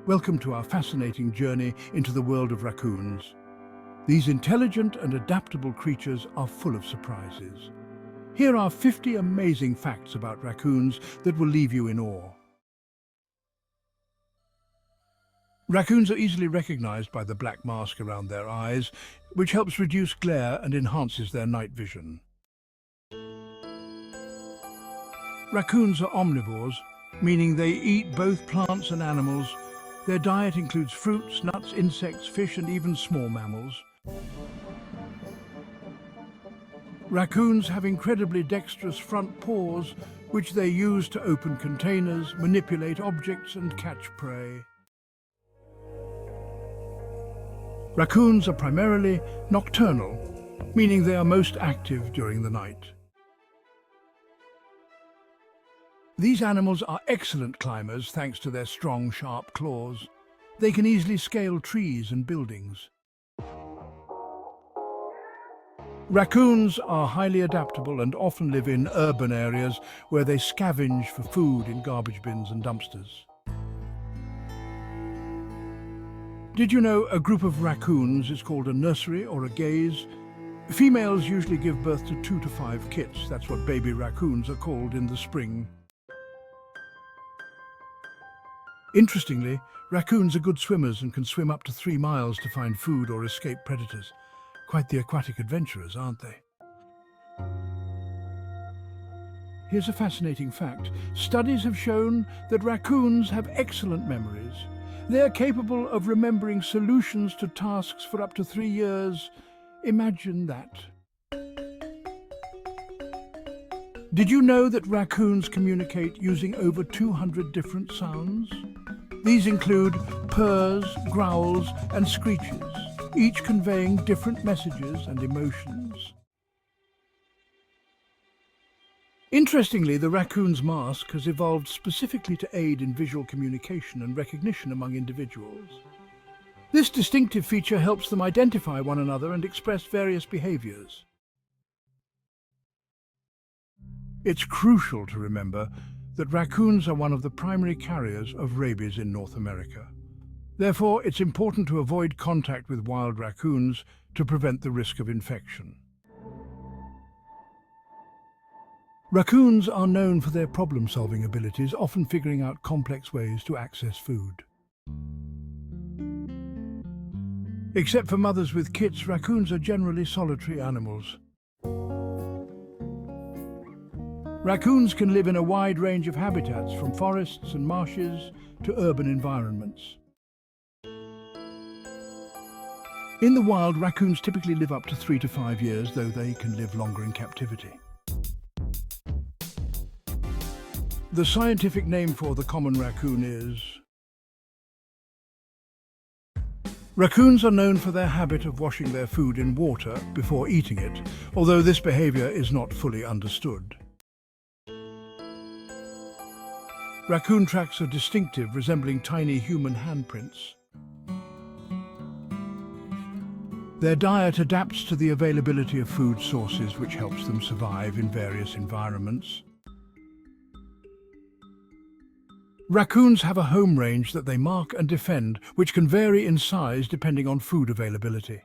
Welcome to our fascinating journey into the world of raccoons. These intelligent and adaptable creatures are full of surprises. Here are 50 amazing facts about raccoons that will leave you in awe. Raccoons are easily recognized by the black mask around their eyes, which helps reduce glare and enhances their night vision. Raccoons are omnivores, meaning they eat both plants and animals. Their diet includes fruits, nuts, insects, fish, and even small mammals. Raccoons have incredibly dexterous front paws, which they use to open containers, manipulate objects, and catch prey. Raccoons are primarily nocturnal, meaning they are most active during the night. These animals are excellent climbers thanks to their strong, sharp claws. They can easily scale trees and buildings. Raccoons are highly adaptable and often live in urban areas where they scavenge for food in garbage bins and dumpsters. Did you know a group of raccoons is called a nursery or a gaze? Females usually give birth to 2 to 5 kits. That's what baby raccoons are called in the spring. Interestingly, raccoons are good swimmers and can swim up to 3 miles to find food or escape predators. Quite the aquatic adventurers, aren't they? Here's a fascinating fact. Studies have shown that raccoons have excellent memories. They're capable of remembering solutions to tasks for up to 3 years. Imagine that. Did you know that raccoons communicate using over 200 different sounds? These include purrs, growls, and screeches, each conveying different messages and emotions. Interestingly, the raccoon's mask has evolved specifically to aid in visual communication and recognition among individuals. This distinctive feature helps them identify one another and express various behaviors. It's crucial to remember that raccoons are one of the primary carriers of rabies in North America. Therefore, it's important to avoid contact with wild raccoons to prevent the risk of infection. Raccoons are known for their problem-solving abilities, often figuring out complex ways to access food. Except for mothers with kits, raccoons are generally solitary animals. Raccoons can live in a wide range of habitats, from forests and marshes to urban environments. In the wild, raccoons typically live up to 3 to 5 years, though they can live longer in captivity. The scientific name for the common raccoon is... Raccoons are known for their habit of washing their food in water before eating it, although this behavior is not fully understood. Raccoon tracks are distinctive, resembling tiny human handprints. Their diet adapts to the availability of food sources, which helps them survive in various environments. Raccoons have a home range that they mark and defend, which can vary in size depending on food availability.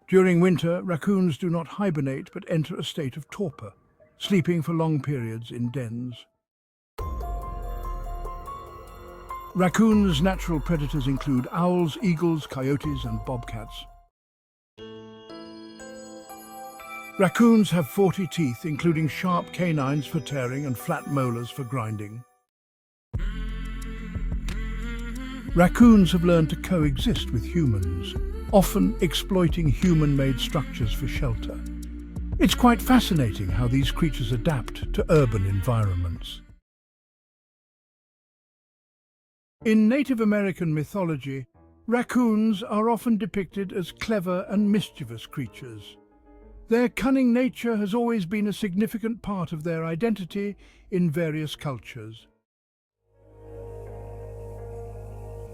During winter, raccoons do not hibernate but enter a state of torpor, sleeping for long periods in dens. Raccoons' natural predators include owls, eagles, coyotes, and bobcats. Raccoons have 40 teeth, including sharp canines for tearing and flat molars for grinding. Raccoons have learned to coexist with humans, often exploiting human-made structures for shelter. It's quite fascinating how these creatures adapt to urban environments. In Native American mythology, raccoons are often depicted as clever and mischievous creatures. Their cunning nature has always been a significant part of their identity in various cultures.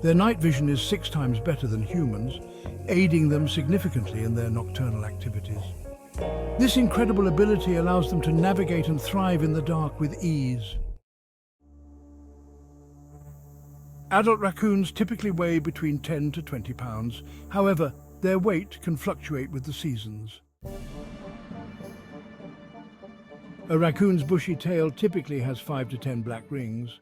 Their night vision is 6 times better than humans, aiding them significantly in their nocturnal activities. This incredible ability allows them to navigate and thrive in the dark with ease. Adult raccoons typically weigh between 10 to 20 pounds. However, their weight can fluctuate with the seasons. A raccoon's bushy tail typically has 5 to 10 black rings.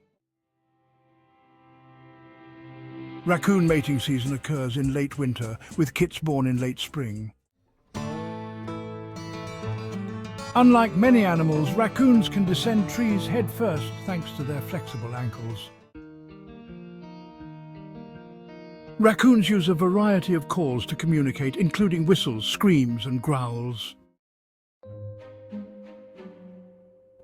Raccoon mating season occurs in late winter, with kits born in late spring. Unlike many animals, raccoons can descend trees head first thanks to their flexible ankles. Raccoons use a variety of calls to communicate, including whistles, screams, and growls.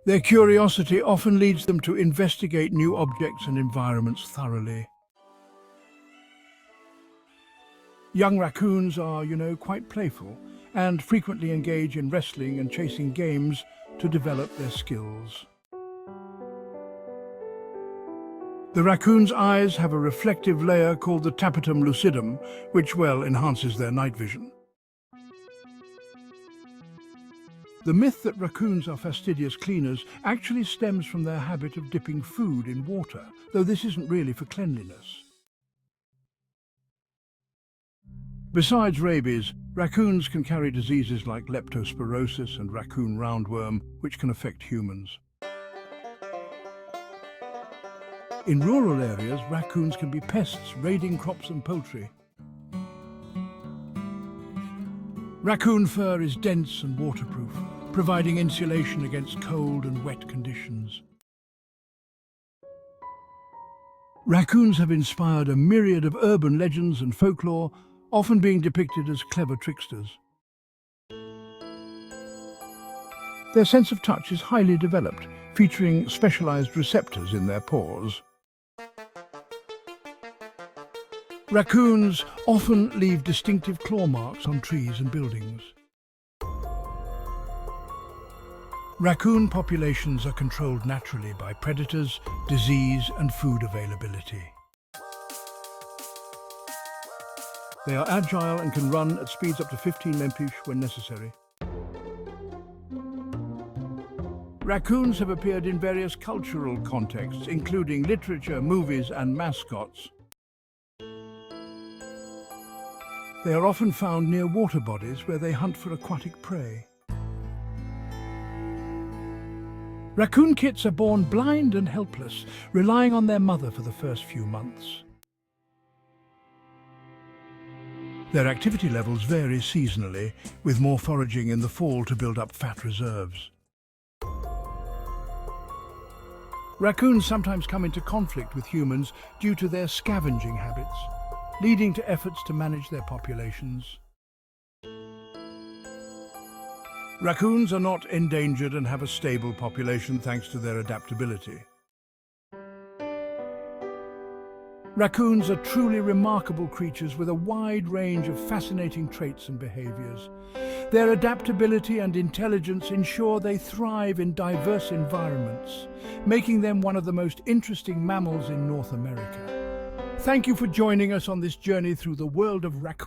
Their curiosity often leads them to investigate new objects and environments thoroughly. Young raccoons are, quite playful and frequently engage in wrestling and chasing games to develop their skills. The raccoon's eyes have a reflective layer called the tapetum lucidum, which enhances their night vision. The myth that raccoons are fastidious cleaners actually stems from their habit of dipping food in water, though this isn't really for cleanliness. Besides rabies, raccoons can carry diseases like leptospirosis and raccoon roundworm, which can affect humans. In rural areas, raccoons can be pests, raiding crops and poultry. Raccoon fur is dense and waterproof, providing insulation against cold and wet conditions. Raccoons have inspired a myriad of urban legends and folklore, often being depicted as clever tricksters. Their sense of touch is highly developed, featuring specialized receptors in their paws. Raccoons often leave distinctive claw marks on trees and buildings. Raccoon populations are controlled naturally by predators, disease, and food availability. They are agile and can run at speeds up to 15 mph when necessary. Raccoons have appeared in various cultural contexts, including literature, movies, and mascots. They are often found near water bodies where they hunt for aquatic prey. Raccoon kits are born blind and helpless, relying on their mother for the first few months. Their activity levels vary seasonally, with more foraging in the fall to build up fat reserves. Raccoons sometimes come into conflict with humans due to their scavenging habits, leading to efforts to manage their populations. Raccoons are not endangered and have a stable population thanks to their adaptability. Raccoons are truly remarkable creatures with a wide range of fascinating traits and behaviors. Their adaptability and intelligence ensure they thrive in diverse environments, making them one of the most interesting mammals in North America. Thank you for joining us on this journey through the world of raccoons.